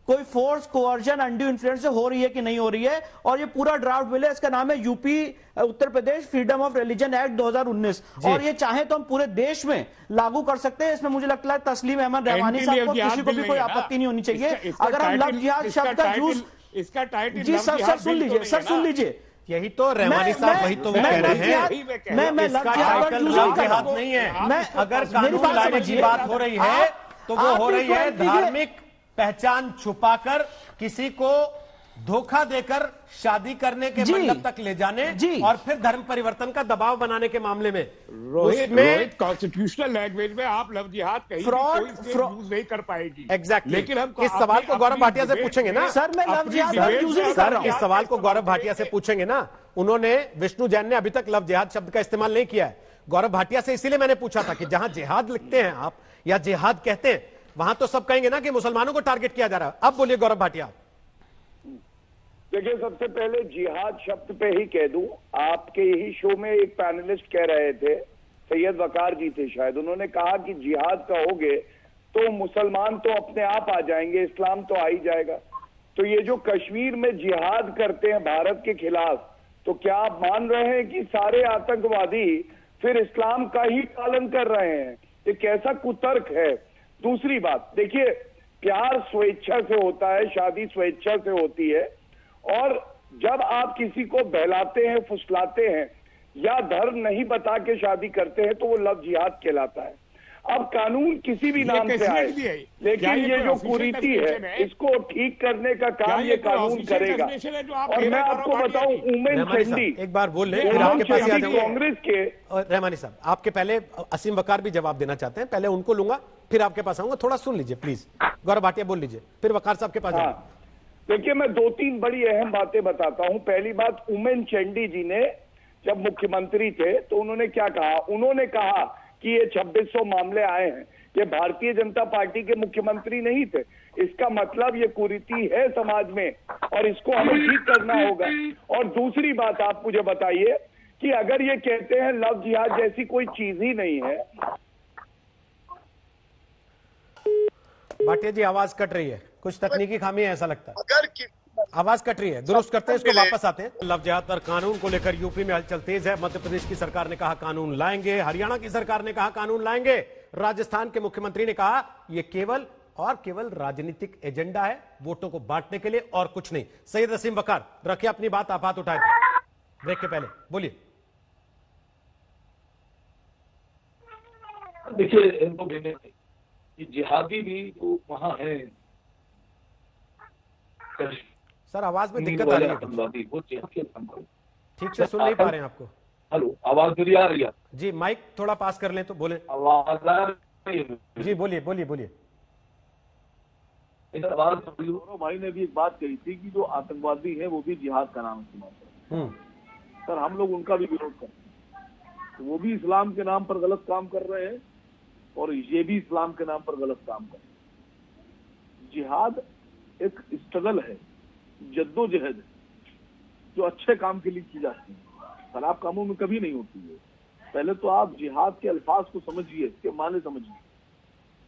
कोई फोर्स, कोअर्जन, अनड्यू इन्फ्लुएंस से हो रही है कि नहीं हो रही है। और ये पूरा ड्राफ्ट बिल है, इसका नाम है UP Uttar Pradesh freedom of religion act 2019, और ये चाहे तो हम पूरे देश में लागू कर सकते हैं। इसमें मुझे लगता है तस्लीम अहमद रहमानी साहब को, किसी को भी कोई आपत्ति नहीं होनी चाहिए अगर हम लव जिहाद शब्द का यूज। इसका टाइटल जी सर सुन लीजिए, सर सुन लीजिए, यही तो रहमानी साहब वही तो वो कह रहे हैं। मैं इसका टाइटल लव जिहाद नहीं है। अगर कानून लाने की बात हो रही है तो वो हो रही है धार्मिक पहचान छुपाकर किसी को धोखा देकर शादी करने के मंडप तक ले जाने और फिर धर्म परिवर्तन का दबाव बनाने के मामले में। रोहित कॉन्स्टिट्यूशनल लैंग्वेज में आप लव जिहाद कहीं यूज नहीं कर पाएगी। एग्जैक्टली। लेकिन हम इस सवाल को गौरव भाटिया से पूछेंगे ना सर, मैं लव जिहाद यूज नहीं कर रहा हूं। इस सवाल को गौरव भाटिया से पूछेंगे ना। उन्होंने, विष्णु जैन ने अभी तक लव जिहाद शब्द का इस्तेमाल नहीं किया है। गौरव भाटिया से इसीलिए मैंने पूछा था कि जहां जिहाद लिखते हैं आप या जिहाद कहते हैं, वहां तो सब कहेंगे ना कि मुसलमानों को टारगेट किया जा रहा है। अब बोलिए गौरव भाटिया। देखिए, सबसे पहले जिहाद शब्द पे ही कह दूं, आपके यही शो में एक पैनलिस्ट कह रहे थे, सैयद वकार जी थे शायद, उन्होंने कहा कि जिहाद कहोगे तो मुसलमान तो अपने आप आ जाएंगे, इस्लाम तो आ ही जाएगा। तो ये जो कश्मीर में जिहाद करते हैं भारत के खिलाफ, तो क्या आप मान रहे हैं कि सारे आतंकवादी फिर इस्लाम का ही पालन कर रहे हैं? ये कैसा कुतर्क है। दूसरी बात देखिए, प्यार स्वेच्छा से होता है, शादी स्वेच्छा से होती है, और जब आप किसी को बहलाते हैं, फुसलाते हैं या धर्म नहीं बता के शादी करते हैं तो वो लव जिहाद कहलाता है। अब कानून किसी भी नाम से आए, लेकिन ये जो कुरीति है इसको ठीक करने का काम ये कानून करेगा। और मैं आपको बताऊं, उमेन चंडी, एक बार बोल ले, फिर आपके पास कांग्रेस के रहमानी साहब, आपके पहले असीम वकार भी जवाब देना चाहते हैं, पहले उनको लूंगा फिर आपके पास आऊंगा। थोड़ा सुन लीजिए प्लीज, गौरव भाटिया बोल लीजिए, फिर वकार साहब के पास। देखिए, मैं 2-3 बड़ी अहम बातें बताता हूं। पहली बात, उमेन चंडी जी ने जब मुख्यमंत्री थे तो उन्होंने क्या कहा? उन्होंने कहा कि ये 2600 मामले आए हैं, ये भारतीय जनता पार्टी के मुख्यमंत्री नहीं थे। इसका मतलब ये कुरीति है समाज में और इसको हमें ठीक करना होगा। और दूसरी बात, आप मुझे बताइए कि अगर ये कहते हैं लव जिहाद जैसी कोई चीज ही नहीं है। भाटिया जी, आवाज कट रही है, कुछ तकनीकी खामी है ऐसा लगता है। अगर आवाज कट रही है, दुरुस्त करते हैं इसको, वापस आते हैं। लव जिहाद पर कानून को लेकर यूपी में हलचल तेज है। मध्य प्रदेश की सरकार ने कहा कानून लाएंगे, हरियाणा की सरकार ने कहा कानून लाएंगे, राजस्थान के मुख्यमंत्री ने कहा यह केवल और केवल राजनीतिक एजेंडा है, वोटों को बांटने के लिए और कुछ नहीं। सैयद असीम वकार, रखिए अपनी बात, आप हाथ उठाए ब्रेक के पहले, बोलिए। देखिए, इनको जिहादी भी जो वहां है, सर आवाज में दिक्कत आ रही है, ठीक से सुन नहीं पा रहे हैं आपको। हेलो, आवाज मेरी आ रही है? जी, माइक थोड़ा पास कर लें तो बोले। आवाज आ रही है? जी बोलिए बोलिए बोलिए। गौरव भाई ने भी एक बात कही थी कि जो आतंकवादी है वो भी जिहाद का नाम इस्तेमाल करते हैं। सर, हम लोग उनका भी विरोध करते हैं। तो वो भी इस्लाम के नाम पर गलत काम कर रहे हैं और ये भी इस्लाम के नाम पर गलत काम कर रहे हैं। जिहाद एक स्ट्रगल है, जद्दोजहद है, जो अच्छे काम के लिए की जाती है, खराब कामों में कभी नहीं होती है। पहले तो आप जिहाद के अल्फाज को समझिए, इसके माने समझिए।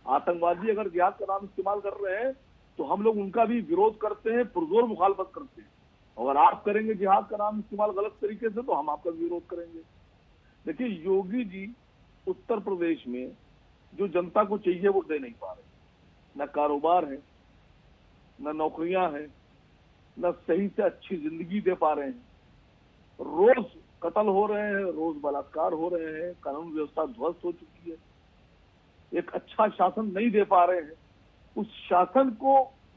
आतंकवादी अगर जिहाद का नाम इस्तेमाल कर रहे हैं तो हम लोग उनका भी विरोध करते हैं, पुरजोर मुखालफत करते हैं। अगर आप करेंगे जिहाद का नाम इस्तेमाल गलत तरीके से तो हम आपका विरोध करेंगे। देखिए, योगी जी उत्तर प्रदेश में जो जनता को चाहिए वो दे नहीं पा रहे। न कारोबार है, न नौकरियां हैं, न सही से अच्छी जिंदगी दे पा रहे हैं। रोज कत्ल हो रहे हैं, रोज बलात्कार हो रहे हैं, कानून व्यवस्था ध्वस्त हो चुकी है, एक अच्छा शासन नहीं दे पा रहे हैं। उस शासन को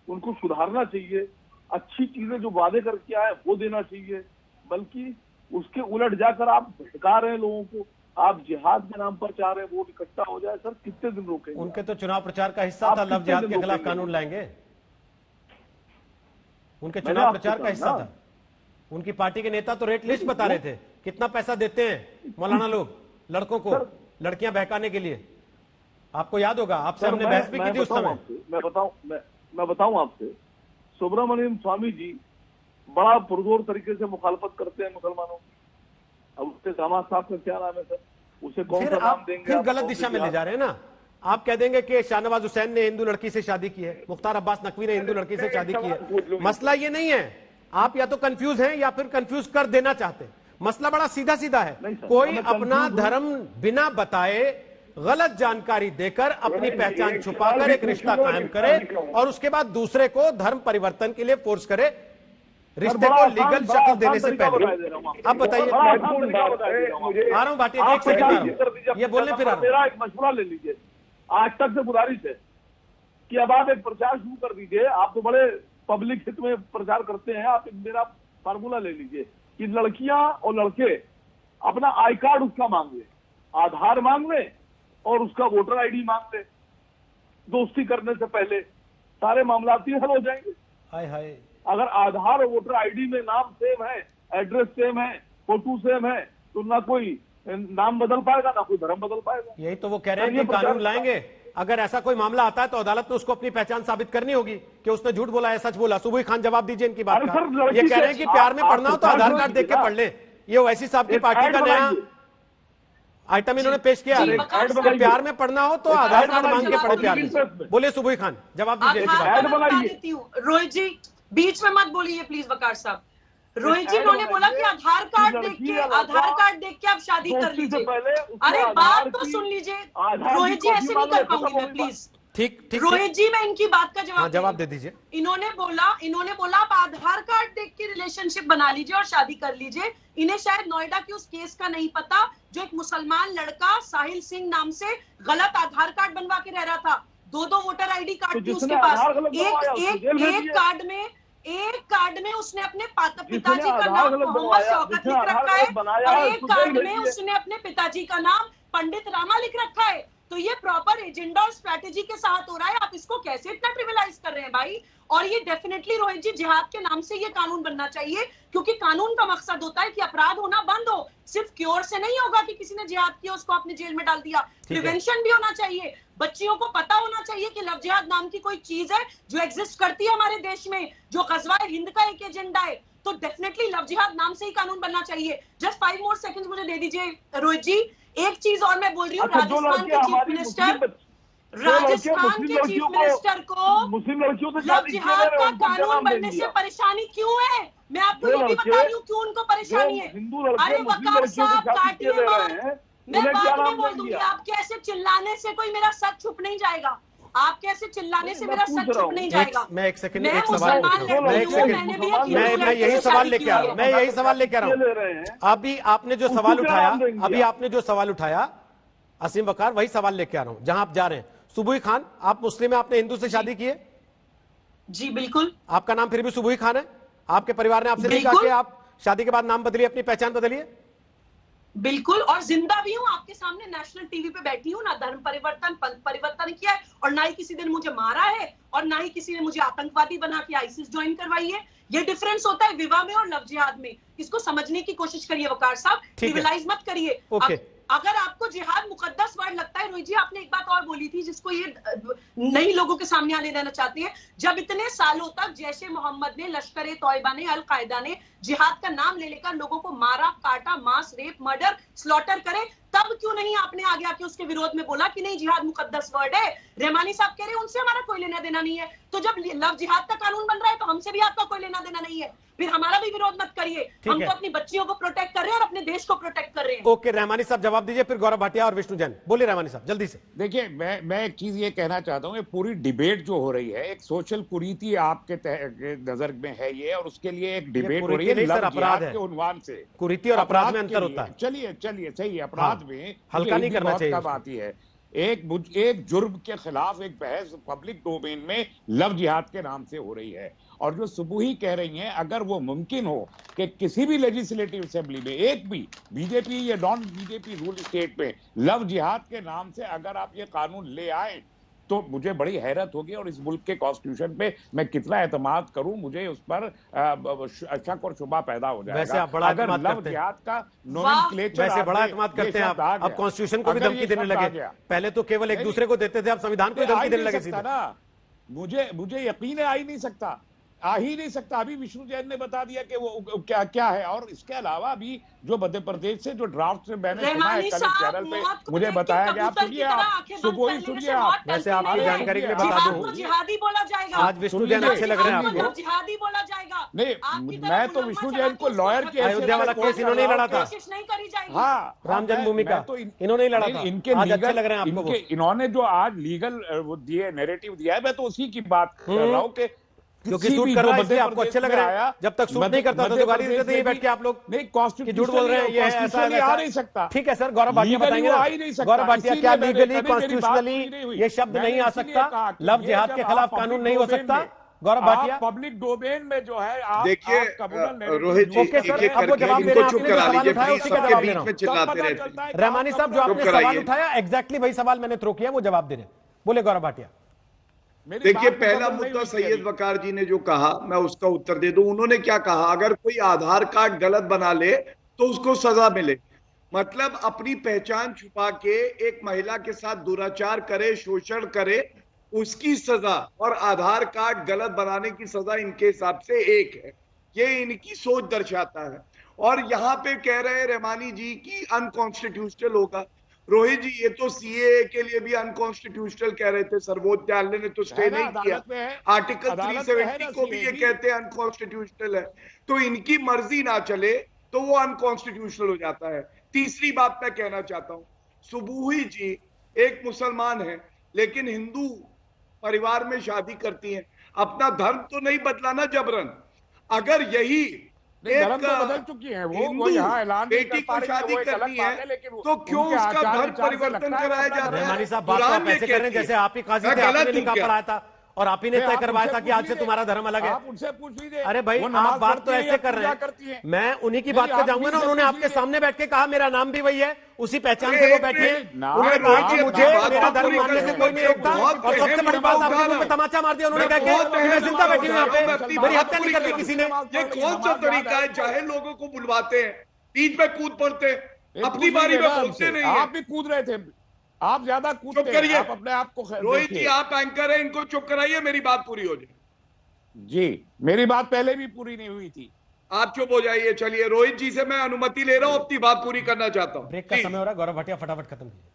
उनको सुधारना चाहिए, अच्छी चीजें जो वादे करके आए वो देना चाहिए, बल्कि उसके उलट जाकर आप भटका रहे हैं लोगों को। आप जिहाद के नाम पर चाह रहे हैं वोट इकट्ठा हो जाए। सर, कितने दिन रोकेंगे? उनके तो चुनाव प्रचार का हिस्सा था लव जिहाद के खिलाफ कानून लाएंगे, उनके चुनाव प्रचार का हिस्सा था। उनकी पार्टी के नेता तो रेट लिस्ट बता रहे थे, कितना पैसा देते हैं मौलाना लोग लड़कों को, लड़कियां बहकाने के लिए। आपको याद होगा, आपसे हमने बहस भी की थी उस समय। मैं बताऊं आपसे, सुब्रमण्यम स्वामी जी बड़ा पुरजोर तरीके से मुखालफत करते हैं मुसलमानों की। अब उसके दामाद साहब का क्या नाम है सर? उसे कौन सा नाम देंगे? फिर गलत दिशा में ले जा रहे हैं ना आप कह देंगे कि शाहनवाज हुसैन ने हिंदू लड़की से शादी की है, मुख्तार अब्बास नकवी ने हिंदू लड़की से शादी की है। मसला ये नहीं है, आप या तो कंफ्यूज हैं या फिर कंफ्यूज कर देना चाहते हैं। मसला बड़ा सीधा सीधा है। कोई अपना धर्म बिना बताए गलत जानकारी देकर अपनी पहचान छुपाकर एक रिश्ता कायम करे और उसके बाद दूसरे को धर्म परिवर्तन के लिए फोर्स करे, रिश्ते को लीगल शक्ल देने से पहले। अब बताइए। आ रहा हूं भाटिया, एक सेकंड आ रहा हूं, ये बोलने फिर आ रहा हूं। मेरा एक मशवरा ले लीजिए, आज तक से गुजारिश है कि अब आप एक प्रचार शुरू कर दीजिए। आप तो बड़े पब्लिक हित में प्रचार करते हैं, आप मेरा फार्मूला ले लीजिए कि लड़कियां और लड़के अपना आई कार्ड उसका मांग ले, आधार मांग ले और उसका वोटर आईडी मांग ले। दोस्ती करने से पहले सारे मामला हल हो जाएंगे। हाय हाय, अगर आधार और वोटर आईडी में नाम सेम है, एड्रेस सेम है, फोटो सेम है, तो ना कोई नाम बदल पाएगा ना कोई धर्म बदल पाएगा। यही तो वो कह रहे हैं कि कानून लाएंगे। अगर ऐसा कोई मामला आता है तो अदालत में उसको अपनी पहचान साबित करनी होगी कि उसने झूठ बोला है, सच बोला। सुबुई खान जवाब दीजिए इनकी बात का। ये कह रहे हैं कि प्यार में पढ़ना हो तो आधार कार्ड देख के पढ़ ले। ये ओवैसी साहब की पार्टी का नया आइटम इन्होंने पेश किया है। प्यार में पढ़ना हो तो आधार कार्ड मांग के पढ़े प्यार में। बोलिए सुबुई खान, जवाब दीजिए। रोहित जी बीच में मत बोलिए प्लीज वकार साहब। रोहित जी ने बोला कि आधार कार्ड देख के आप शादी कर लीजिए। अरे बात तो सुन लीजिए रोहित जी, ऐसे नहीं कर पाऊंगी मैं प्लीज। ठीक रोहित जी, मैं इनकी बात का जवाब दे दीजिए। इन्होंने बोला आप आधार कार्ड देख के रिलेशनशिप बना लीजिए और शादी कर लीजिए। इन्हें शायद नोएडा के उस केस का नहीं पता जो एक मुसलमान लड़का साहिल सिंह नाम से गलत आधार कार्ड बनवा के रह रहा था। दो वोटर आईडी कार्ड थी उसके पास। एक कार्ड में उसने अपने पिताजी का नाम मोहम्मद शौकत लिख रखा है और एक कार्ड में उसने अपने पिताजी का नाम पंडित रामा लिख रखा है। तो ये प्रॉपर एजेंडा और स्ट्रैटेजी के साथ हो रहा है। आप इसको कैसे इतना ट्रिविलाइज कर रहे हैं भाई? और ये डेफिनेटली रोहित जी जिहाद के नाम से ये कानून बनना चाहिए, क्योंकि कानून का मकसद होता है कि अपराध होना बंद हो। सिर्फ क्योर से नहीं होगा कि किसी ने जिहाद किया उसको आपने जेल में डाल दिया। प्रिवेंशन भी होना चाहिए। बच्चियों को पता होना चाहिए कि लव जिहाद नाम की कोई चीज है जो एग्जिस्ट करती है हमारे देश में, जो गजवाए हिंद का एक एजेंडा है। तो डेफिनेटली लव जिहाद नाम से ही कानून बनना चाहिए। जस्ट 5 मोर सेकंड्स मुझे दे दीजिए रोहित जी। एक चीज और मैं बोल रही हूँ, राजस्थान के चीफ मिनिस्टर को मुस्लिम लड़कियों से लव जिहाद का कानून बनने से परेशानी क्यों है? मैं आपको ये भी बता रही हूँ क्यों उनको परेशानी है। अरे वकार साहब काटिए मत, मैं बाद में बोल दूंगी। आपके ऐसे चिल्लाने से कोई मेरा सच छुप नहीं जाएगा। आपके ऐसे चिल्लाने से मेरा सच छुप नहीं जाएगा। मैं एक सेकंड, एक सवाल, मैं यही सवाल लेके आ रहा हूँ। अभी आपने जो सवाल उठाया असीम वकार, वही सवाल लेके आ रहा हूँ जहां आप जा रहे हैं। सुबुई खान, आप मुस्लिम है, आपने हिंदू से शादी की है? जी बिल्कुल। आपका नाम फिर भी सुबुई खान है? आपके परिवार ने आपसे नहीं कहा कि आप शादी के बाद नाम बदलिए, अपनी पहचान बदलिए? बिल्कुल, और जिंदा भी हूं, आपके सामने नेशनल टीवी पे बैठी हूं। ना धर्म परिवर्तन किया है और ना ही किसी ने मुझे मारा है और ना ही किसी ने मुझे आतंकवादी बना के आईसिस ज्वाइन करवाई है। ये डिफरेंस होता है विवाह में और लव जिहाद में। इसको समझने की कोशिश करिए वकार साहब, ट्रिविलाइज मत करिए। अगर आपको जिहाद मुकद्दस वर्ड लगता है, रोहित जी आपने एक बात और बोली थी जिसको ये नई लोगों के सामने आने देना चाहते हैं। जब इतने सालों तक जैशे मोहम्मद ने, लश्कर ए तौयबा ने, अल कायदा ने जिहाद का नाम ले लेकर लोगों को मारा, काटा, मास, रेप, मर्डर, स्लॉटर करे, तब क्यों नहीं आपने आगे आके उसके विरोध में बोला कि नहीं जिहाद मुकद्दस वर्ड है? रहमानी साहब कह रहे हैं उनसे हमारा कोई लेना देना नहीं है। तो जब लव जिहाद का कानून बन रहा है तो हमसे भी आपका कोई लेना देना नहीं है। फिर हमारा भी विरोध मत करिए। हम तो अपनी बच्चियों को प्रोटेक्ट कर रहे हैं और अपने देश को प्रोटेक्ट कर रहे हैं। ओके, रहमानी साहब जवाब दीजिए, फिर गौरव भाटिया और विष्णु जैन। बोलिए रहमानी साहब जल्दी से। देखिए, मैं एक चीज ये कहना चाहता हूँ, पूरी डिबेट जो हो रही है एक सोशल कुरीति आपके नजर में है ये, और उसके लिए एक डिबेट हो रही है अपराध के उन्वान से। कुरीति और अपराध में अंतर होता है। चलिए सही, अपराध में हल्का नहीं करना चाहिए। कब आती है एक जुर्म के खिलाफ एक बहस पब्लिक डोमेन में लव जिहाद के नाम से हो रही है। और जो सुबुही कह रही हैं, अगर वो मुमकिन हो कि किसी भी लेजिस्लेटिव असेंबली में एक भी बीजेपी या नॉन बीजेपी रूल स्टेट में लव जिहाद के नाम से अगर आप ये कानून ले आए तो मुझे बड़ी हैरत होगी। और इस मुल्क के कॉन्स्टिट्यूशन पे मैं कितना एतमाद करूं, मुझे उस पर शक और शुबा पैदा हो जाएगा। वैसे आप बड़ा अगर लव जिहाद का नोमेनक्लेचर, वैसे बड़ा एतमाद करते हैं आप। अब कॉन्स्टिट्यूशन को भी धमकी देने लगे। पहले तो केवल एक दूसरे को देते थे, अब संविधान को धमकी देने लगे सीधे। मुझे यकीन आ ही नहीं सकता। आ ही नहीं सकता। अभी विष्णु जैन ने बता दिया कि वो क्या क्या है। और इसके अलावा अभी जो मध्य प्रदेश से जो ड्राफ्ट से मैंने सुना है कल चैनल पे मुझे बताया गया, आप सुनिए, आप सुबह सुनिए आप। वैसे आपकी जानकारी के लिए बता दूं, जिहादी बोला जाएगा। आज विष्णु जैन अच्छे लग रहे हैं आपको? जिहादी बोला जाएगा। नहीं, मैं तो विष्णु जैन को लॉयर के अयोध्या वाला केस इन्होंने ही लड़ा था, कोशिश नहीं करी जाएगी। हाँ, राम जन्मभूमि का तो इन्होंने ही लड़ा था। इनके आज अच्छे लीगल लग रहे हैं आपको? इन्होंने जो आज लीगल वो दिए, नैरेटिव दिया है, मैं तो उसी की बात कर रहा हूँ कि क्योंकि सूट कर रहा है इसलिए आपको अच्छे लग रहे हैं। जब तक सूट नहीं करता तो गाली देते थे बैठ के आप लोग। नहीं, कॉन्स्टिट्यूशन झूठ बोल रहे हैं, ये ऐसा आ नहीं सकता। ठीक है सर, गौरव भाटिया बताएंगे ना। गौरव भाटिया, क्या लीगली कॉन्स्टिट्यूशनली ये शब्द नहीं आ सकता? लव जिहाद के खिलाफ कानून नहीं हो सकता? गौरव भाटिया, पब्लिक डोमेन में जो है आप देखिए रोहित जी, ओके सर, अब वो जवाब दे रहे हैं। आपने जो सवाल उठाया उसी का जवाब दे रहा हूं। रहमानी साहब, जो आपने सवाल उठाया एग्जैक्टली वही सवाल मैंने थ्रो किया, वो जवाब दे रहे हैं। बोले गौरव भाटिया। देखिए, पहला मुद्दा सैयद वकार जी ने जो कहा, मैं उसका उत्तर दे दूं। उन्होंने क्या कहा, अगर कोई आधार कार्ड गलत बना ले तो उसको सजा मिले। मतलब अपनी पहचान छुपा के एक महिला के साथ दुराचार करे, शोषण करे, उसकी सजा और आधार कार्ड गलत बनाने की सजा इनके हिसाब से एक है। ये इनकी सोच दर्शाता है। और यहाँ पे कह रहे हैं रहमानी जी की अनकॉन्स्टिट्यूशनल होगा। रोहित जी, ये तो सीएए के लिए भी अनकॉन्स्टिट्यूशनल कह रहे थे, सर्वोच्च न्यायालय ने तो स्टे नहीं किया। आर्टिकल 370 को भी ये कहते हैं अनकॉन्स्टिट्यूशनल है। तो इनकी मर्जी ना चले तो वो अनकॉन्स्टिट्यूशनल हो जाता है। तीसरी बात मैं कहना चाहता हूं, सुबुही जी एक मुसलमान है लेकिन हिंदू परिवार में शादी करती हैं। अपना धर्म तो नहीं बदला ना जबरन। अगर यही धर्म तो बदल चुकी है, वो यहाँ ऐलान बेटी को शादी करनी है तो क्यों उसका धर्म परिवर्तन कराया जाता है? रहमानी साहब, बात आप ऐसे कर रहे हैं जैसे आप ही काजी थे, आपने निकाह पढ़ाया था और आप ही ने तय करवाया था कि आज से तुम्हारा धर्म अलग है। आप उनसे पूछ लीजिए। अरे भाई, आप बात तो ऐसे कर रहे हैं, मैं उन्हीं की बात पे जाऊंगा ना। उन्होंने आपके सामने बैठ के कहा मेरा नाम भी वही है, उसी पहचान से वो बैठे हैं। उन्होंने कहा कि मुझे मेरा धर्म मानने से कोई नहीं रोकता। और सबसे बड़ी बात, आपने मुझ पे तमाचा मार दिया। उन्होंने कहा कि मैं जिंदा बैठी हूँ यहाँ पे, मेरी हत्या नहीं कर दी किसी ने। ये कौन सा तरीका है? जाहिल लोगों को बुलवाते हैं, बीच में कूद पड़ते हैं, अपनी बारी में बोलते नहीं। आप भी कूद रहे थे, आप ज्यादा कूदते हैं, आप अपने आप को। रोहित जी, आप एंकर हैं, इनको चुप कराइए, मेरी बात पूरी हो जाए। जी, मेरी बात पहले भी पूरी नहीं हुई थी, आप चुप हो जाइए। चलिए, रोहित जी से मैं अनुमति ले रहा हूं, अपनी बात पूरी करना चाहता हूं। ब्रेक का समय हो रहा है, गौरव भाटिया फटाफट खत्म कीजिए।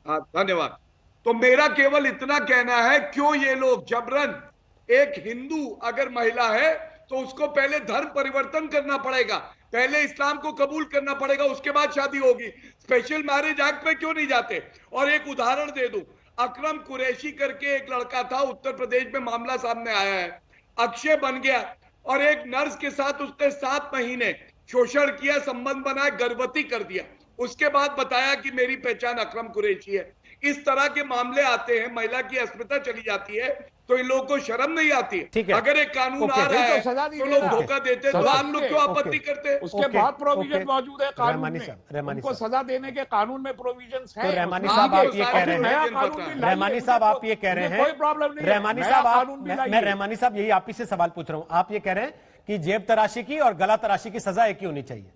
हाँ, धन्यवाद। तो मेरा केवल इतना कहना है, क्यों ये लोग जबरन, एक हिंदू अगर महिला है तो उसको पहले धर्म परिवर्तन करना पड़ेगा, पहले इस्लाम को कबूल करना पड़ेगा, उसके बाद शादी होगी। स्पेशल मैरिज एक्ट पे क्यों नहीं जाते? और एक उदाहरण दे दूं, अकरम कुरैशी करके एक लड़का था, उत्तर प्रदेश में मामला सामने आया है। अक्षय बन गया और एक नर्स के साथ उसने 7 महीने शोषण किया, संबंध बनाया, गर्भवती कर दिया। उसके बाद बताया कि मेरी पहचान अकरम कुरैशी है। इस तरह के मामले आते हैं, महिला की अस्मिता चली जाती है, तो इन लोगों को शर्म नहीं आती है? अगर एक कानून आ रहा है तो लोग धोखा देते, तो आप लोग क्यों आपत्ति करते? उसके बाद प्रोविजन मौजूद है कानून में, उनको सजा देने के कानून में प्रोविजंस हैं। रहमानी साहब, आप ये कह रहे हैं, रहमानी साहब आप ये कह रहे हैं, कोई प्रॉब्लम नहीं, रहमानी साहब मैं रहमानी साहब यही आप ही से सवाल पूछ रहा हूं। आप ये कह रहे हैं कि जेब तराशी की और गला तराशी की सजा एक ही होनी चाहिए,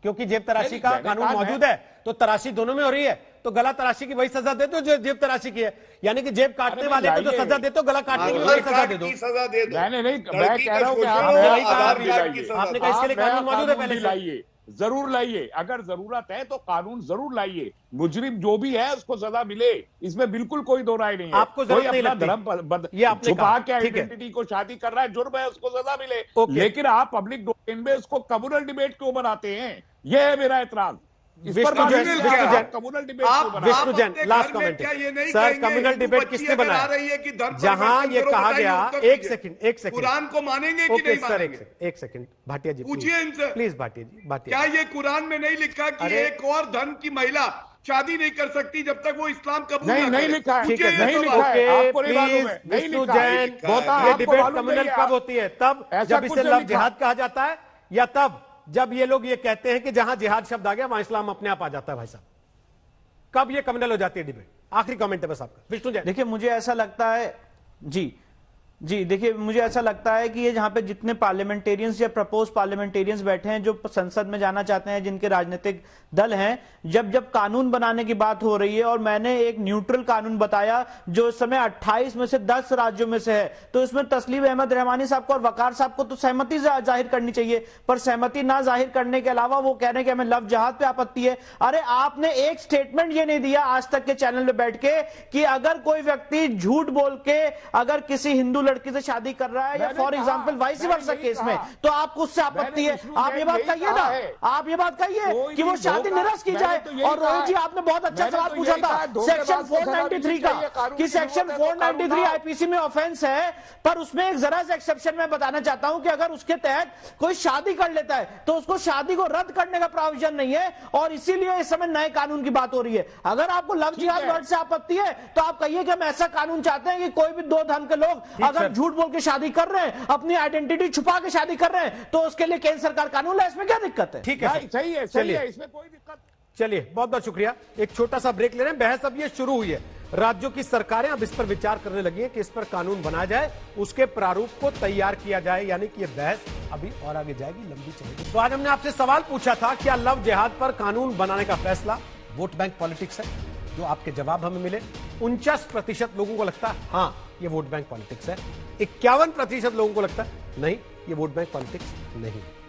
क्योंकि जेब तराशी का कानून मौजूद है तो तराशी दोनों में हो रही है, तो गला तराशी की वही सजा दे दो जो जेब तराशी की है। यानी कि जेब काटने वाले को जो सजा दे दो, गला काटने की वही सजा दे दो। मैं कह रहा हूं कि आपने कहा इसके लिए कानून मौजूद है पहले से। जरूर लाइए, अगर जरूरत है तो कानून जरूर लाइए, मुजरिम जो भी है उसको सजा मिले, इसमें बिल्कुल कोई दो राय नहीं है। आपको जरूरत नहीं लगती, धर्म छुपा के आइडेंटिटी को शादी कर रहा है, जुर्म है, उसको सजा मिले। लेकिन आप पब्लिक डोमेन में उसको कम्युनल डिबेट क्यों बनाते हैं? यह है मेरा एतराज। Vishnu Jain, last comment sir, communal debate किसने बनाया? जहां ये कहा गया, एक सेकंड कुरान को मानेंगे कि नहीं मानेंगे? एक सेकंड भाटिया जी, पूछिए इनसे प्लीज। भाटिया जी, क्या ये कुरान में नहीं लिखा कि एक और धर्म की महिला शादी नहीं कर सकती जब तक वो इस्लाम कबूल नहीं लिखा है? ठीक है, नहीं लिखा है। प्लीज विष्णु जैन, ये डिबेट कम्युनल कब होती है? तब जब इसे लव जिहाद कहा जाता है, या तब जब ये लोग ये कहते हैं कि जहां जिहाद शब्द आ गया वहां इस्लाम अपने आप आ जाता है? भाई साहब, कब ये कम्युनल हो जाती है डिबेट? आखिरी कमेंट है बस आपका, विष्णु जैन। देखिए, मुझे ऐसा लगता है जी, जी देखिए, मुझे ऐसा लगता है कि ये जहां पे जितने पार्लियामेंटेरियंस या प्रपोज पार्लियामेंटेरियंस बैठे हैं जो संसद में जाना चाहते हैं, जिनके राजनीतिक दल हैं, जब कानून बनाने की बात हो रही है और मैंने एक न्यूट्रल कानून बताया जो इस समय 28 में से 10 राज्यों में से है, तो इसमें तस्लीम अहमद रहमानी साहब को और वकार साहब को तो सहमति जाहिर करनी चाहिए, पर सहमति ना जाहिर करने के अलावा वो कह रहे हैं कि हमें लव जिहाद पे आपत्ति है। अरे आपने एक स्टेटमेंट ये नहीं दिया आज तक के चैनल में बैठ के कि अगर कोई व्यक्ति झूठ बोल के अगर किसी हिंदू लड़की से शादी कर रहा है या for example vice versa case में, तो आपको उससे आपत्ति है। आप ये बात कहिए ना, आप ये बात कहिए कि वो शादी निरस्त की जाए। और रोहित जी, आपने बहुत अच्छा सवाल पूछा था सेक्शन 493 का, कि सेक्शन 493 आईपीसी में ऑफेंस है, पर उसमें एक जरा सा एक्सेप्शन मैं बताना चाहता हूं कि अगर उसके तहत कोई शादी कर लेता है तो उसको शादी को रद्द करने का प्रोविजन नहीं है, और इसीलिए इस समय नए कानून की बात हो रही है। अगर आपको लव जिहाद वर्ड से आपत्ति है तो आप कहिए कि हम ऐसा कानून चाहते हैं कि कोई भी दो धर्म के लोग अगर झूठ बोल के शादी कर रहे हैं, अपनी आइडेंटिटी छुपा के शादी कर रहे हैं, तो उसके लिए केंद्र सरकार कानून है, इसमें क्या दिक्कत है? ठीक है, सही है, इसमें कोई दिक्कत। चलिए, बहुत बहुत शुक्रिया। एक छोटा सा ब्रेक ले रहे हैं। बहस अब ये शुरू हुई है, राज्यों की सरकारें अब इस पर विचार करने लगी हैं कि इस पर कानून बनाया जाए, उसके प्रारूप को तैयार किया जाए, यानी कि ये बहस अभी और आगे जाएगी, लंबी चलेगी। तो आज हमने आपसे सवाल पूछा था, क्या लव जिहाद पर कानून बनाने का फैसला वोट बैंक पॉलिटिक्स है? जो आपके जवाब हमें मिले, 49% लोगों को लगता है हाँ ये वोट बैंक पॉलिटिक्स है, 51% लोगों को लगता है नहीं ये वोट बैंक पॉलिटिक्स नहीं है।